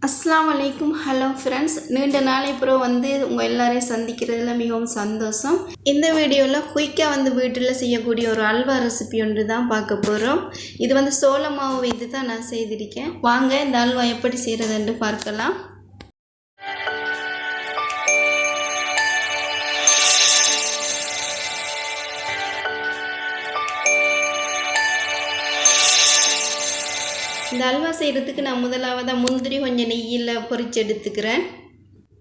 அஸ்ஸலாமு அலைக்கும். Hello friends, நீண்ட நாளை அப்புறம் உங்கள் எல்லாரையும் சந்திக்கிறதுல மிகவும் சந்தோஷம். இந்த வீடியோவில் குயிக்காக வீட்டில் செய்யக்கூடிய ஒரு அல்வா ரெசிபி ஒன்று தான் பார்க்க போகிறோம். இது சோள மாவு வைத்து தான் நான் செய்திருக்கேன். வாங்க இந்த அல்வா எப்படி செய்கிறதுன்னு பார்க்கலாம். இந்த அல்வா செய்கிறதுக்கு நான் முதலாவதாக முந்திரி கொஞ்சம் நெய்யில் பொரிச்சு எடுத்துக்கிறேன்.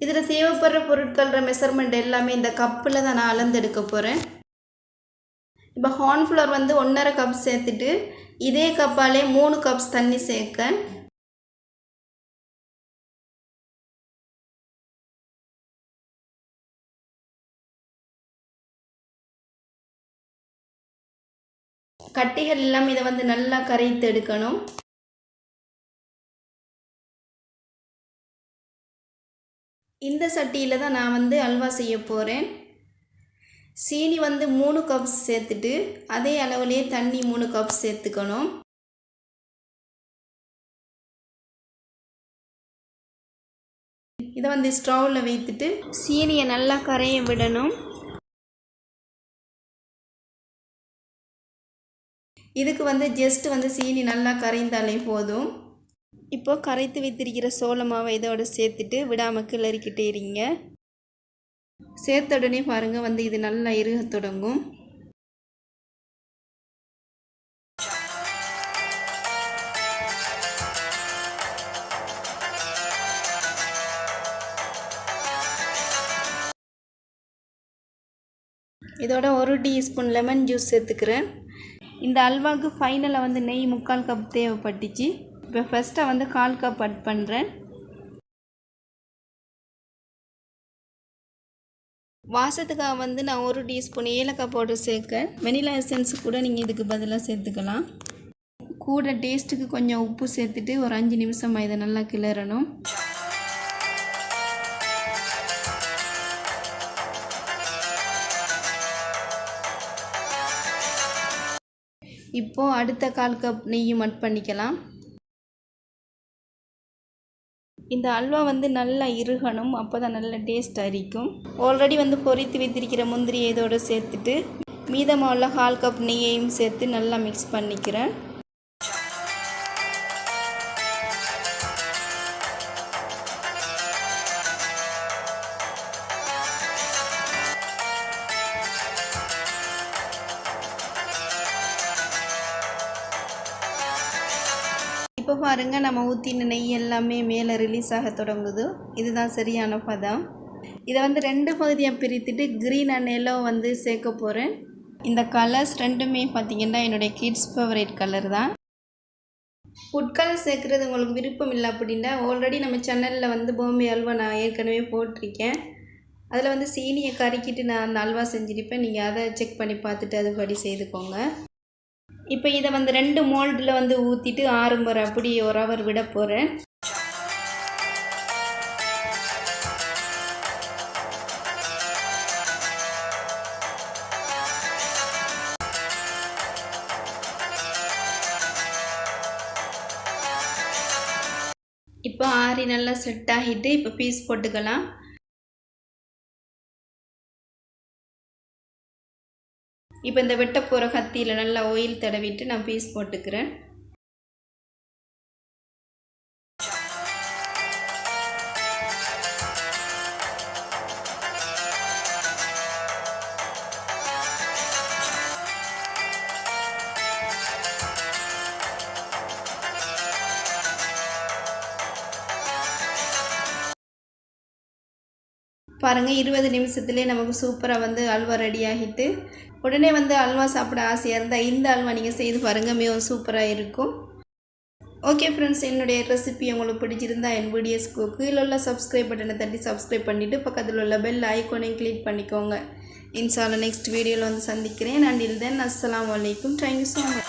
இதில் தேவைப்படுற பொருட்கள மெஷர்மெண்ட் எல்லாமே இந்த கப்பில் தான் நான் அளந்தெடுக்க போகிறேன். இப்போ கார்ன்ஃப்ளவர் 1.5 கப் சேர்த்துட்டு இதே கப்பாலே 3 கப்ஸ் தண்ணி சேர்க்க. கட்டிகள் எல்லாம் இதை நல்லா கரைத்து எடுக்கணும். இந்த சட்டியில் தான் நான் அல்வா செய்ய போகிறேன். சீனி 3 கப்ஸ் சேர்த்துட்டு அதே அளவுலேயே தண்ணி 3 கப்ஸ் சேர்த்துக்கணும். இதை ஸ்டவ்வில் வைத்துட்டு சீனியை நல்லா கரைய விடணும். இதுக்கு ஜஸ்ட் சீனி நல்லா கரைந்தாலே போதும். இப்போது கரைத்து வைத்திருக்கிற சோள மாவை இதோடு சேர்த்துட்டு விடாமல் கிளறிக்கிட்டே இருங்க. சேர்த்த உடனே பாருங்கள் இது நல்லா இறுக தொடங்கும். இதோட 1 டீஸ்பூன் லெமன் ஜூஸ் சேர்த்துக்கிறேன். இந்த அல்வாவுக்கு ஃபைனலாக நெய் 3/4 கப் தேவைப்பட்டுச்சு. இப்போ ஃபஸ்ட்டாக 1/4 கப் ஆட் பண்ணுறேன். வாசத்துக்காக நான் 1 டீஸ்பூன் ஏலக்காய் பவுடர் சேர்க்க. வெனிலா எசன்ஸ் கூட நீங்கள் இதுக்கு பதிலாக சேர்த்துக்கலாம். கூட டேஸ்ட்டுக்கு கொஞ்சம் உப்பு சேர்த்துட்டு ஒரு 5 நிமிஷமாக இதை நல்லா கிளறணும். இப்போது அடுத்த 1/4 கப் நெய்யும் ஆட் பண்ணிக்கலாம். இந்த அல்வா நல்லா இறுகணும், அப்போ தான் நல்ல டேஸ்ட்டாக இருக்கும். ஆல்ரெடி பொரித்து வைத்திருக்கிற முந்திரியை இதோடு சேர்த்துட்டு மீதமாக உள்ள 1/4 கப் நெய்யையும் சேர்த்து நல்லா மிக்ஸ் பண்ணிக்கிறேன். இப்போ பாருங்கள், நம்ம ஊற்றின நெய் எல்லாமே மேலே ரிலீஸ் ஆக தொடங்குது. இதுதான் சரியான பதம். இதை 2 பகுதியாக பிரித்துட்டு க்ரீன் அண்ட் எல்லோ சேர்க்க போகிறேன். இந்த கலர்ஸ் ரெண்டுமே பார்த்திங்கன்னா என்னுடைய கிட்ஸ் ஃபேவரேட் கலர் தான். ஃபுட் கலர் சேர்க்குறது உங்களுக்கு விருப்பம் இல்லை அப்படின்னா ஆல்ரெடி நம்ம சேனலில் பாம்பே அல்வா நான் ஏற்கனவே போட்டிருக்கேன். அதில் சீனியை கறிக்கிட்டு நான் அந்த அல்வா செஞ்சுருப்பேன். நீங்கள் அதை செக் பண்ணி பார்த்துட்டு அதுபடி செய்துக்கோங்க. இப்போ இதை 2 மோல்டில் ஊற்றிட்டு 6 முறை அப்படி 1 ஹவர் விட போகிறேன். இப்போ ஆறி நல்லா செட் ஆகிட்டு இப்போ பீஸ் போட்டுக்கலாம். இப்போ இந்த வெட்ட போகிற கத்தியில் நல்லா ஆயில் தடவிட்டு நான் பீஸ் போட்டுக்கிறேன். பாருங்கள், 20 நிமிஷத்துலேயே நமக்கு சூப்பராக அல்வா ரெடி ஆகிட்டு. உடனே அல்வா சாப்பிட ஆசையாக இருந்தால் இந்த அல்வா நீங்கள் செய்து பாருங்கள், மிகவும் சூப்பராக இருக்கும். ஓகே ஃப்ரெண்ட்ஸ், என்னுடைய ரெசிபி உங்களுக்கு பிடிச்சிருந்தா என் வீடியோஸ்க்கு கீழே உள்ள சப்ஸ்கிரைப் பட்டனை தட்டி சப்ஸ்கிரைப் பண்ணிவிட்டு பக்கத்தில் உள்ள பெல் ஐக்கோனையும் கிளிக் பண்ணிக்கோங்க. இன்ஷால்லா நெக்ஸ்ட் வீடியோவில் சந்திக்கிறேன். அண்டில் தென் அஸ்ஸலாமு அலைக்கும். Thank you so much.